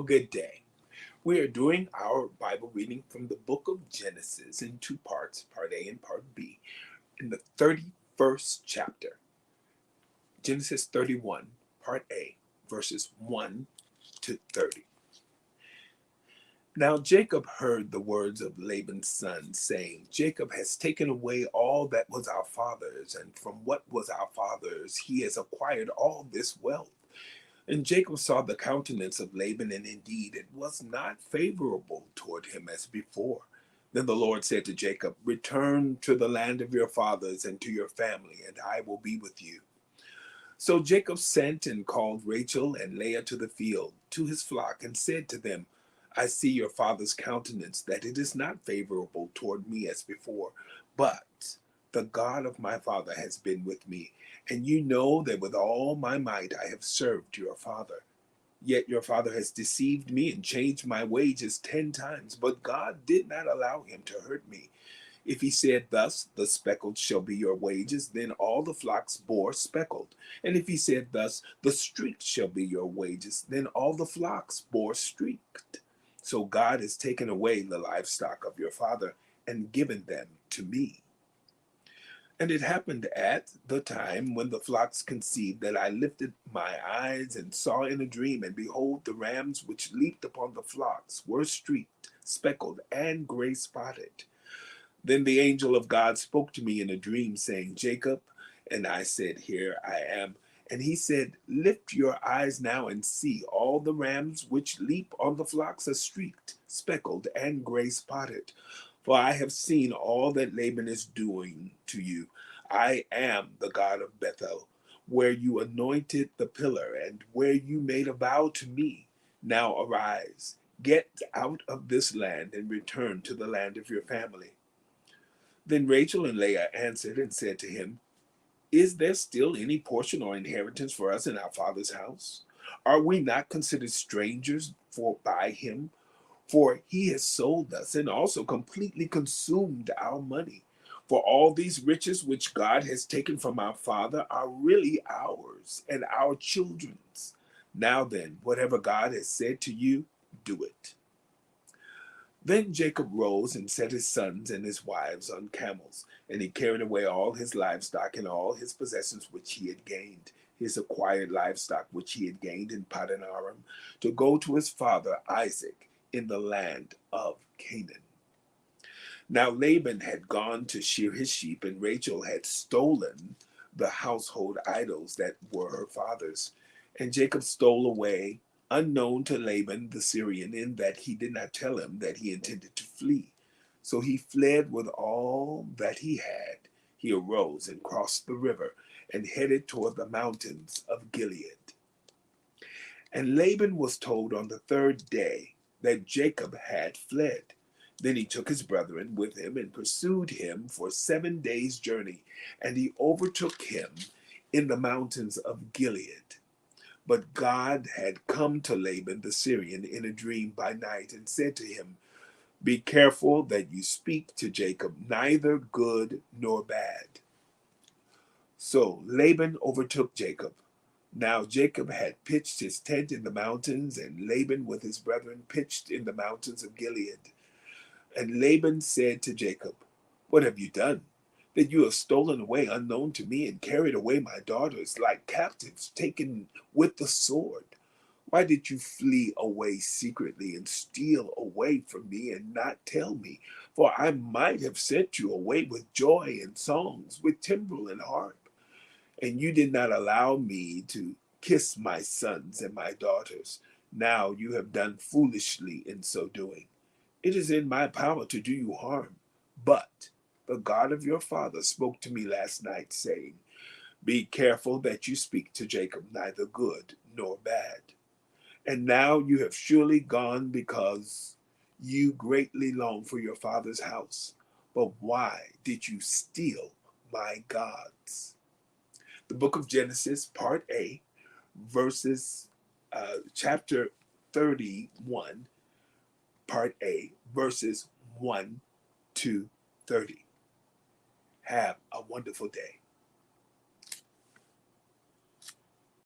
good day. We are doing our Bible reading from the book of Genesis in two parts, part A and part B, in the 31st chapter. Genesis 31, part A, verses 1 to 30. Now Jacob heard the words of Laban's son, saying, Jacob has taken away all that was our father's, and from what was our father's he has acquired all this wealth. And Jacob saw the countenance of Laban, and indeed it was not favorable toward him as before. Then the Lord said to Jacob, Return to the land of your fathers and to your family, and I will be with you. So Jacob sent and called Rachel and Leah to the field, to his flock, and said to them, I see your father's countenance, that it is not favorable toward me as before, but the God of my father has been with me, and you know that with all my might I have served your father. Yet your father has deceived me and changed my wages 10 times, but God did not allow him to hurt me. If he said thus, the speckled shall be your wages, then all the flocks bore speckled. And if he said thus, the streaked shall be your wages, then all the flocks bore streaked. So God has taken away the livestock of your father and given them to me. And it happened at the time when the flocks conceived that I lifted my eyes and saw in a dream, and behold, the rams which leaped upon the flocks were streaked, speckled, and gray spotted. Then the angel of God spoke to me in a dream, saying, Jacob, and I said, Here I am. And he said, Lift your eyes now and see, all the rams which leap on the flocks are streaked, speckled, and gray spotted. For I have seen all that Laban is doing to you. I am the God of Bethel, where you anointed the pillar, and where you made a vow to me. Now arise, get out of this land, and return to the land of your family. Then Rachel and Leah answered and said to him, Is there still any portion or inheritance for us in our father's house? Are we not considered strangers by him? For he has sold us and also completely consumed our money. For all these riches which God has taken from our father are really ours and our children's. Now then, whatever God has said to you, do it. Then Jacob rose and set his sons and his wives on camels, and he carried away all his livestock and all his possessions which he had gained, his acquired livestock which he had gained in Paddan Aram, to go to his father Isaac in the land of Canaan. Now Laban had gone to shear his sheep, and Rachel had stolen the household idols that were her father's. And Jacob stole away, unknown to Laban the Syrian, in that he did not tell him that he intended to flee. So he fled with all that he had. He arose and crossed the river and headed toward the mountains of Gilead. And Laban was told on the third day that Jacob had fled. Then he took his brethren with him and pursued him for 7 days' journey, and he overtook him in the mountains of Gilead. But God had come to Laban the Syrian in a dream by night and said to him, Be careful that you speak to Jacob neither good nor bad. So Laban overtook Jacob. Now Jacob had pitched his tent in the mountains, and Laban with his brethren pitched in the mountains of Gilead. And Laban said to Jacob, What have you done, that you have stolen away unknown to me and carried away my daughters like captives taken with the sword? Why did you flee away secretly and steal away from me and not tell me? For I might have sent you away with joy and songs, with timbrel and harp. And you did not allow me to kiss my sons and my daughters. Now you have done foolishly in so doing. It is in my power to do you harm. But the God of your father spoke to me last night, saying, Be careful that you speak to Jacob neither good nor bad. And now you have surely gone because you greatly long for your father's house. But why did you steal my gods? The book of Genesis, part A, chapter 31, part A, verses 1 to 30. Have a wonderful day.